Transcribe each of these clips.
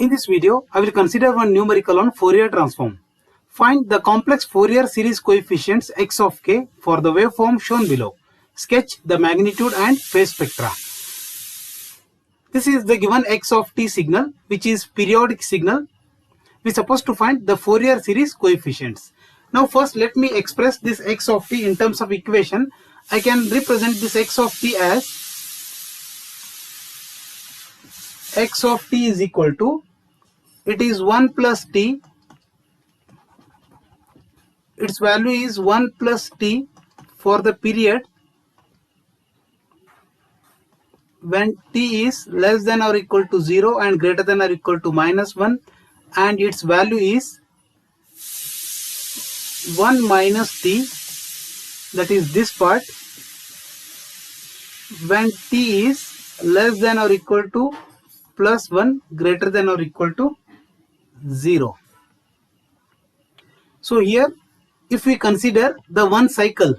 In this video, I will consider one numerical on Fourier transform. Find the complex Fourier series coefficients x of k for the waveform shown below. Sketch the magnitude and phase spectra. This is the given x of t signal, which is periodic signal. We are supposed to find the Fourier series coefficients. Now first let me express this x of t in terms of equation. I can represent this x of t as x of t is equal to, it is 1 plus t, its value is 1 plus t for the period when t is less than or equal to 0 and greater than or equal to minus 1, and its value is 1 minus t, that is this part, when t is less than or equal to plus 1, greater than or equal to 0. So here if we consider the one cycle,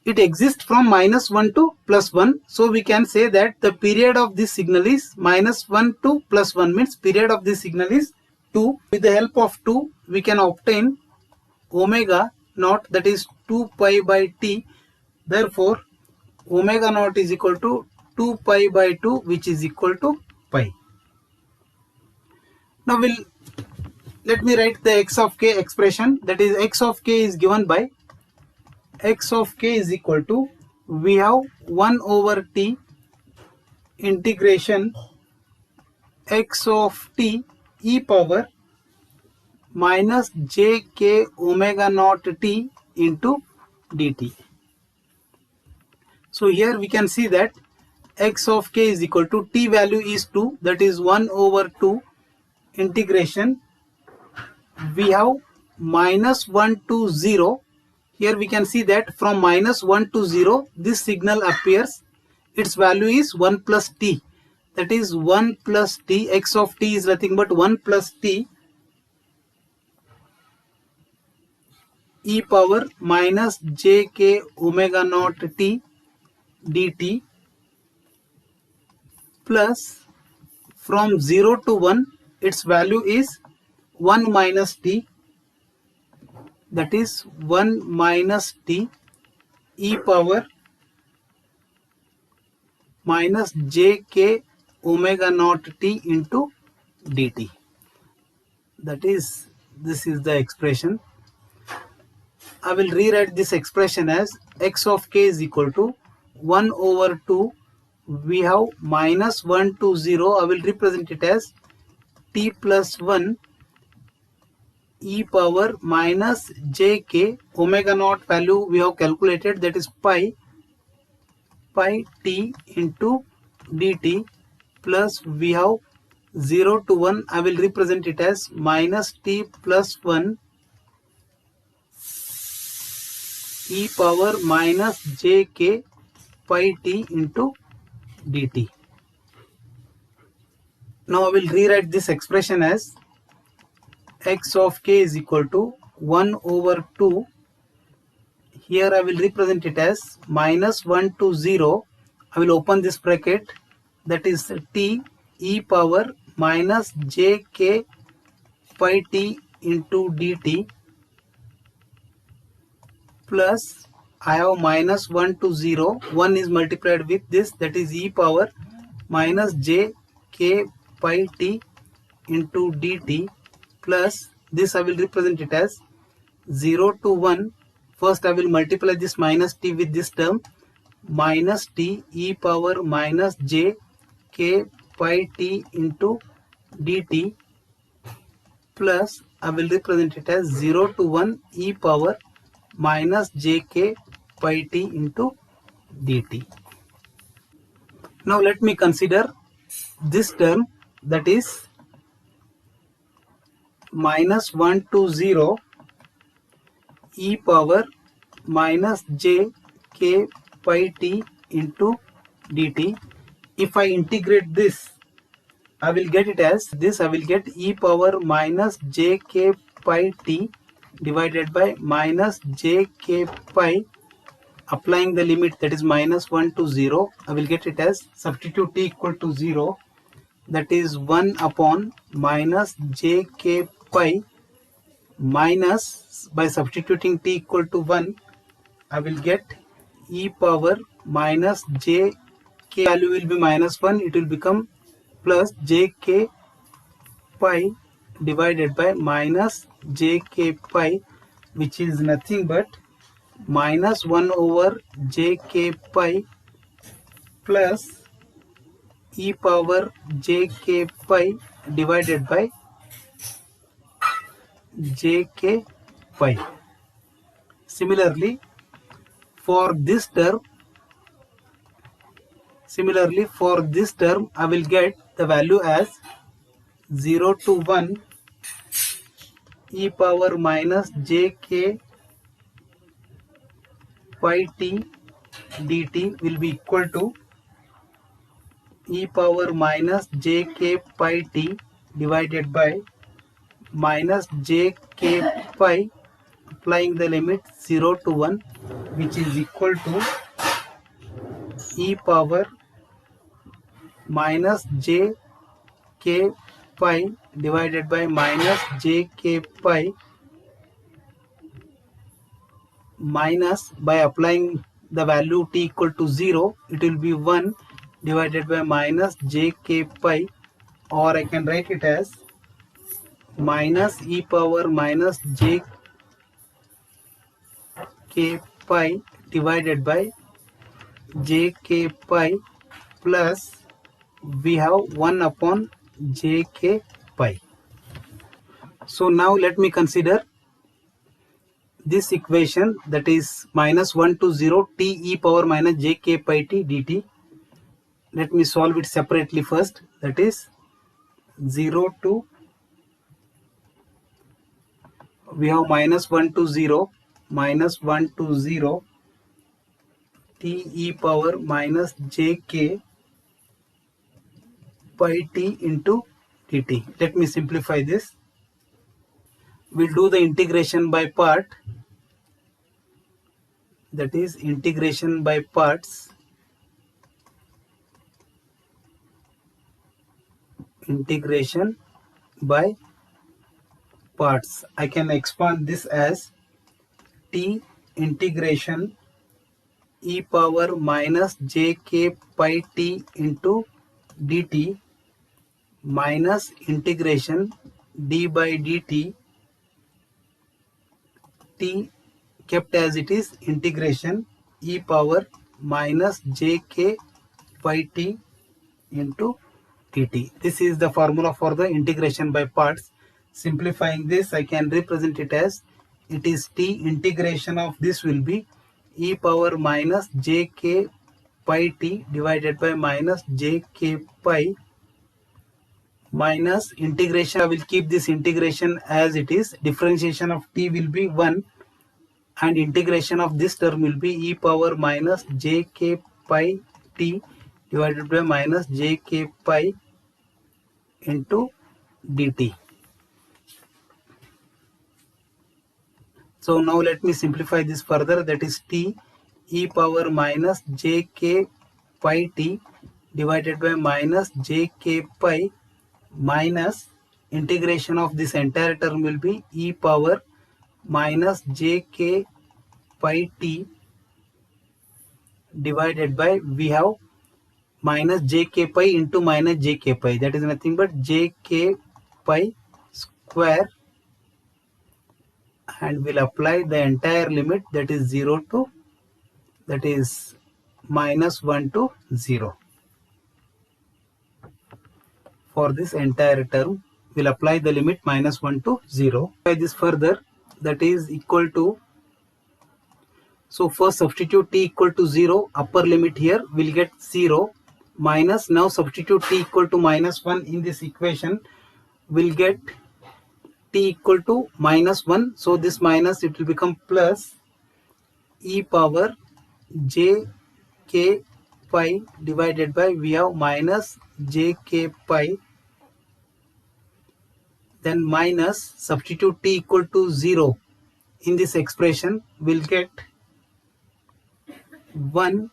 it exists from minus 1 to plus 1. So we can say that the period of this signal is minus 1 to plus 1, means period of this signal is 2. With the help of 2, we can obtain omega naught, that is 2 pi by t. Therefore, omega naught is equal to 2 pi by 2, which is equal to pi. Now let me write the x of k expression. That is, x of k is given by x of k is equal to, we have 1 over t integration x of t e power minus j k omega naught t into dt. So here we can see that x of k is equal to, t value is 2, that is 1 over 2 integration, we have minus 1 to 0. Here we can see that from minus 1 to 0 this signal appears. Its value is 1 plus t, that is 1 plus t. X of t is nothing but 1 plus t e power minus j k omega naught t dt, plus from 0 to 1 its value is 1 minus t, that is 1 minus t e power minus j k omega naught t into dt. That is, this is the expression. I will rewrite this expression as x of k is equal to 1 over 2, we have minus 1 to 0. I will represent it as t plus 1 e power minus j k omega naught value we have calculated, that is pi t into dt, plus we have 0 to 1. I will represent it as minus t plus 1 e power minus j k pi t into dt. Now I will rewrite this expression as x of k is equal to 1 over 2. Here I will represent it as minus 1 to 0. I will open this bracket, that is t e power minus j k pi t into dt, plus I have minus 1 to 0. 1 is multiplied with this, that is e power minus j k pi t into dt, plus this I will represent it as 0 to 1. First I will multiply this minus t with this term, minus t e power minus j k pi t into dt, plus I will represent it as 0 to 1 e power minus j k pi t into dt. Now let me consider this term, that is minus 1 to 0 e power minus j k pi t into dt. If I integrate this, I will get it as this. I will get e power minus j k pi t divided by minus j k pi, applying the limit, that is minus 1 to 0. I will get it as, substitute t equal to 0, that is 1 upon minus jk pi minus, by substituting t equal to 1, I will get e power minus j k value will be minus 1, it will become plus jk pi divided by minus jk pi, which is nothing but minus 1 over jk pi plus e power jk pi divided by jk pi. Similarly, for this term, I will get the value as 0 to 1 e power minus jk pi t dt will be equal to e power minus jk pi t divided by minus jk pi, applying the limit 0 to 1, which is equal to e power minus jk pi divided by minus jk pi, minus, by applying the value t equal to 0, it will be 1 divided by minus jk pi, or I can write it as minus e power minus jk pi divided by jk pi plus we have 1 upon jk pi. So now let me consider this equation, that is minus 1 to 0 t e power minus jk pi t dt. Let me solve it separately first, that is 0 to, we have minus 1 to 0 t e power minus jk pi t into dt. Let me simplify this. We'll do the integration by part, that is integration by parts. Integration by parts. I can expand this as t integration e power minus jk pi t into dt minus integration d by dt, t kept as it is, integration e power minus jk pi t into dt. This is the formula for the integration by parts. Simplifying this, I can represent it as, it is t integration of this will be e power minus jk pi t divided by minus jk pi minus integration. I will keep this integration as it is. Differentiation of t will be 1 and integration of this term will be e power minus jk pi t divided by minus jk pi into dt. So now let me simplify this further, that is t e power minus jk pi t divided by minus jk pi minus integration of this entire term will be e power minus jk pi t divided by, we have minus jk pi into minus jk pi, that is nothing but jk pi square, and will apply the entire limit, that is 0 to, that is minus 1 to 0. For this entire term, will apply the limit minus 1 to 0. By this further, that is equal to, so first substitute t equal to 0, upper limit here will get 0, minus, now substitute t equal to minus 1 in this equation, will get t equal to minus 1. So this minus, it will become plus e power j k pi divided by, we have minus jk pi, then minus, substitute t equal to 0 in this expression, will get 1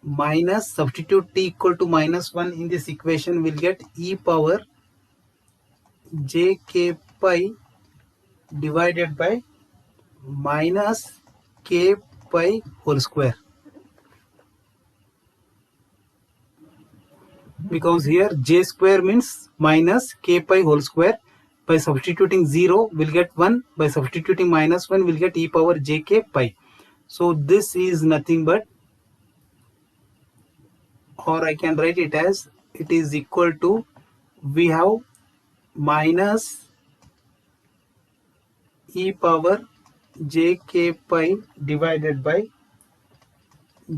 minus, substitute t equal to -1 in this equation, will get e power j k pi divided by minus k pi whole square, because here j square means minus k pi whole square. By substituting 0 we'll get 1, by substituting -1 we'll get e power j k pi. So this is nothing but, or I can write it as, it is equal to, we have minus e power j k pi divided by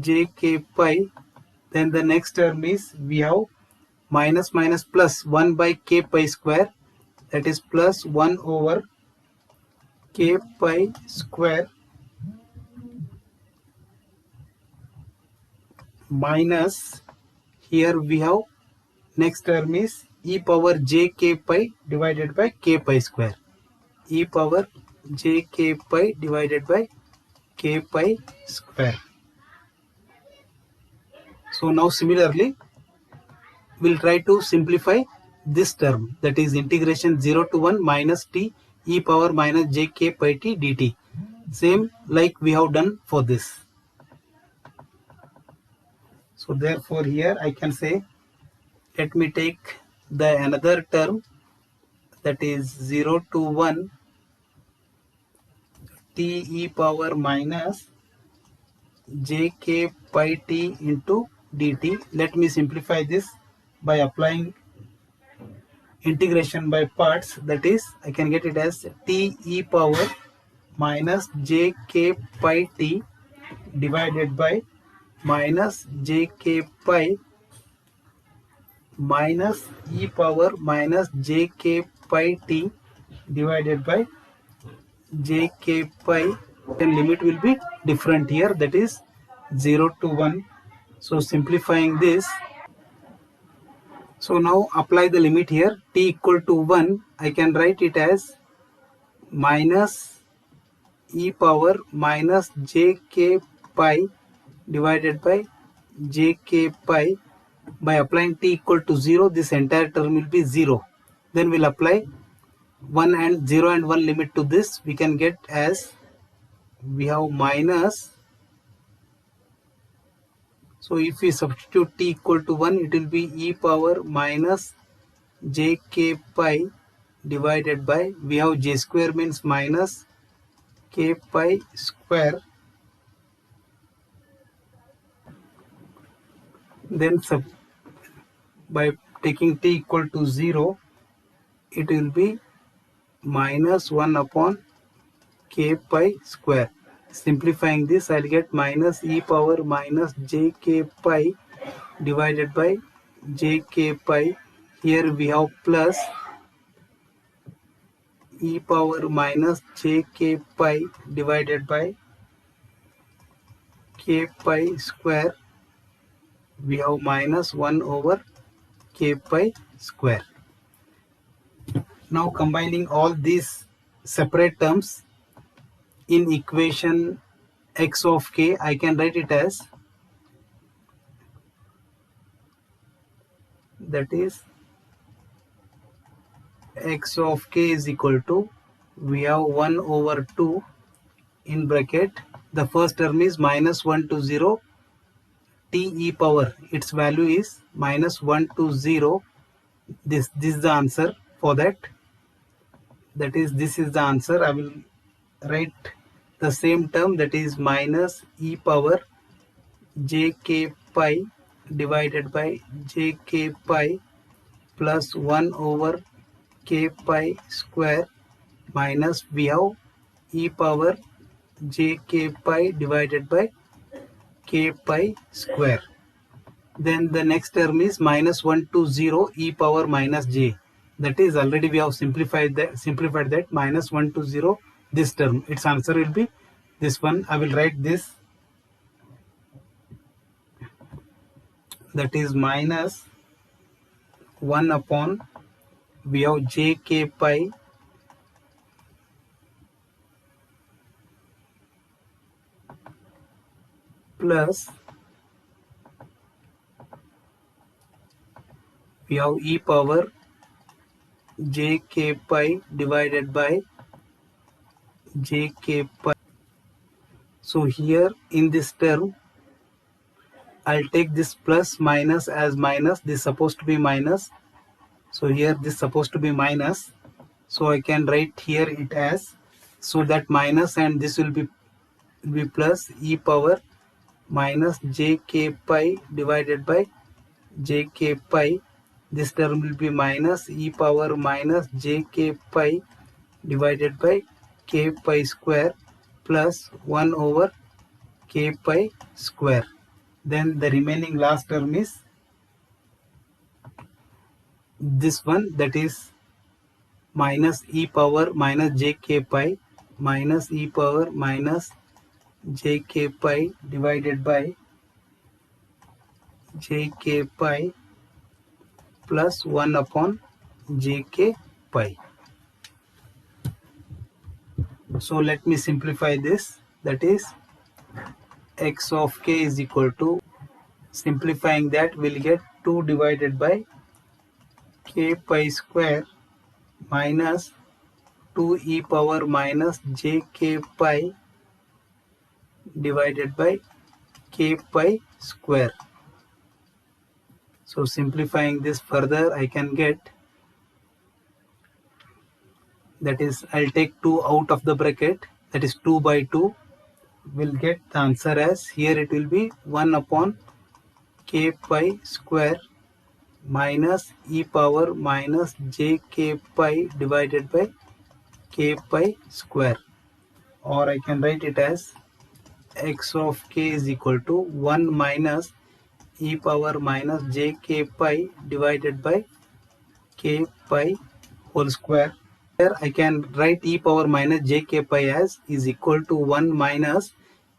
j k pi. Then the next term is, we have minus minus plus 1 by k pi square, that is plus 1 over k pi square, minus, here we have, next term is e power j k pi divided by k pi square, e power j k pi divided by k pi square. So now similarly we'll try to simplify this term, that is integration 0 to 1 minus t e power minus j k pi t dt, same like we have done for this. So therefore here I can say, let me take the another term, that is 0 to 1 t e power minus j k pi t into dt. Let me simplify this by applying integration by parts, that is I can get it as t e power minus j k pi t divided by minus j k pi minus e power minus j k pi t divided by j k pi. Then limit will be different here, that is 0 to 1. So simplifying this, so now apply the limit here, t equal to 1, I can write it as minus e power minus j k pi divided by j k pi. By applying t equal to 0, this entire term will be 0. Then we'll apply 1 and 0 and 1 limit to this, we can get as, we have minus, so if we substitute t equal to 1, it will be e power minus j k pi divided by, we have j square means minus k pi square. Then by taking t equal to 0, it will be minus 1 upon k pi square. Simplifying this, I'll get minus e power minus j k pi divided by j k pi. Here we have plus e power minus j k pi divided by k pi square. We have minus 1 over k pi square. Now combining all these separate terms in equation x of k, I can write it as, that is x of k is equal to, we have 1 over 2 in bracket, the first term is minus 1 to 0 t e power, its value is minus 1 to 0. This is the answer for that, that is this is the answer. I will write the same term, that is minus e power j k pi divided by j k pi plus 1 over k pi square minus, we have e power j k pi divided by k pi square. Then the next term is minus 1 to 0 e power minus j, that is already we have simplified that minus 1 to 0, this term, its answer will be this one. I will write this, that is minus 1 upon, we have j k pi plus we have e power j k pi divided by j k pi. So here in this term, I'll take this plus minus as minus. This is supposed to be minus. So here this is supposed to be minus. So I can write here it as, so that minus and this will be plus e power minus j k pi divided by j k pi. This term will be minus e power minus j k pi divided by k pi square plus 1 over k pi square. Then the remaining last term is this one, that is minus e power minus j k pi minus e power minus j k pi divided by j k pi plus 1 upon j k pi. So let me simplify this. That is x of k is equal to, simplifying that we'll get 2 divided by k pi square minus 2 e power minus j k pi divided by k pi square. So simplifying this further, I can get, that is, I'll take 2 out of the bracket, that is 2 by 2. We'll get the answer as, here it will be 1 upon k pi square minus e power minus j k pi divided by k pi square. Or I can write it as x of k is equal to 1 minus e power minus j k pi divided by k pi whole square. Here I can write e power minus j k pi as is equal to 1 minus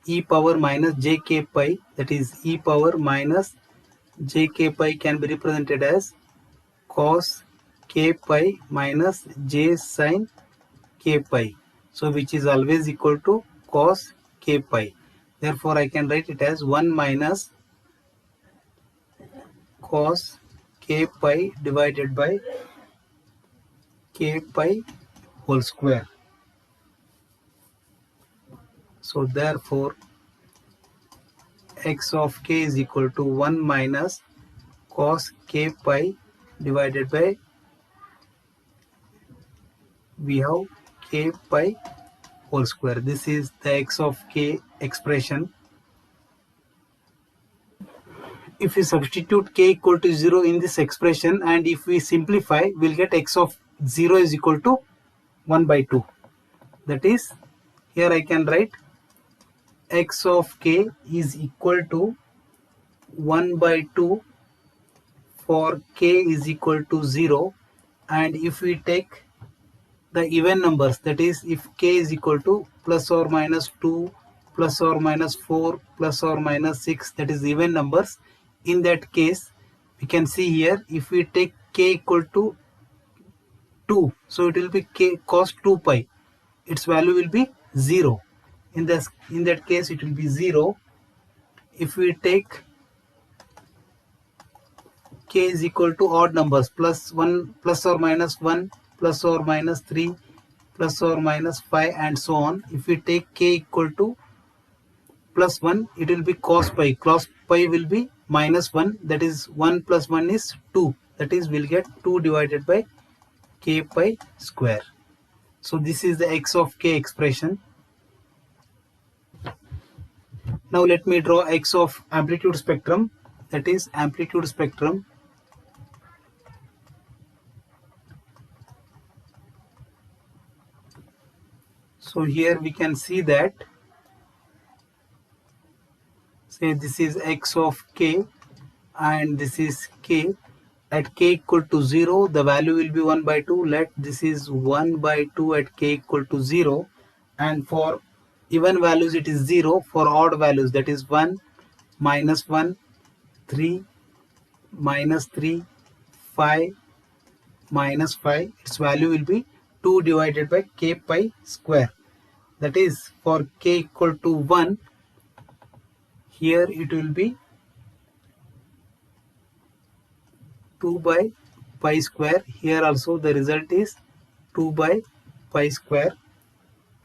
e power minus j k pi, that is e power minus j k pi can be represented as cos k pi minus j sin k pi. So which is always equal to cos k pi. Therefore I can write it as 1 minus cos k pi divided by k pi whole square. So therefore x of k is equal to 1 minus cos k pi divided by, we have k pi whole square. This is the x of k expression. If we substitute k equal to 0 in this expression and if we simplify, we'll get x of 0 is equal to 1 by 2. That is, here I can write x of k is equal to 1 by 2 for k is equal to 0. And if we take the even numbers, that is, if k is equal to plus or minus 2, plus or minus 4, plus or minus 6, that is even numbers, in that case we can see here, if we take k equal to 2, so it will be k cos 2 pi, its value will be 0. In that case it will be 0. If we take k is equal to odd numbers, plus 1, plus or minus 1, plus or minus 3, plus or minus 5, and so on. If we take k equal to plus 1, it will be cos pi. Cos pi will be minus 1, that is 1 plus 1 is 2. That is, we'll get 2 divided by k pi square. So this is the x of k expression. Now let me draw x of amplitude spectrum, that is amplitude spectrum. So here we can see that, say this is x of k and this is k. At k equal to 0, the value will be 1 by 2. Let this is 1 by 2 at k equal to 0. And for even values it is 0. For odd values, that is 1, minus 1, 3, minus 3, 5, minus 5. Its value will be 2 divided by k pi square. That is, for k equal to 1, here it will be 2 by pi square. Here also the result is 2 by pi square,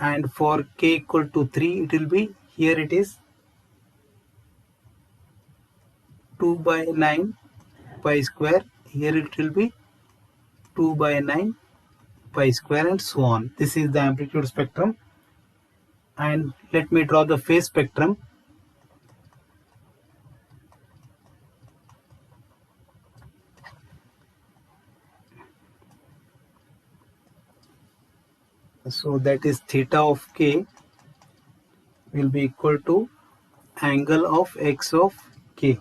and for k equal to 3 it will be, here it is 2 by 9 pi square, here it will be 2 by 9 pi square, and so on. This is the amplitude spectrum. And let me draw the phase spectrum. So that is theta of k will be equal to angle of x of k.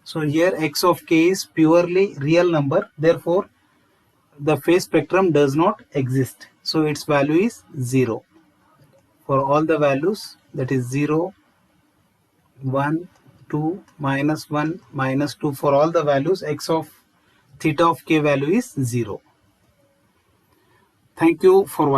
So here x of k is purely real number, therefore the phase spectrum does not exist. So its value is 0. For all the values, that is 0, 1, 2, minus 1, minus 2, for all the values x of theta of k value is 0. Thank you for watching.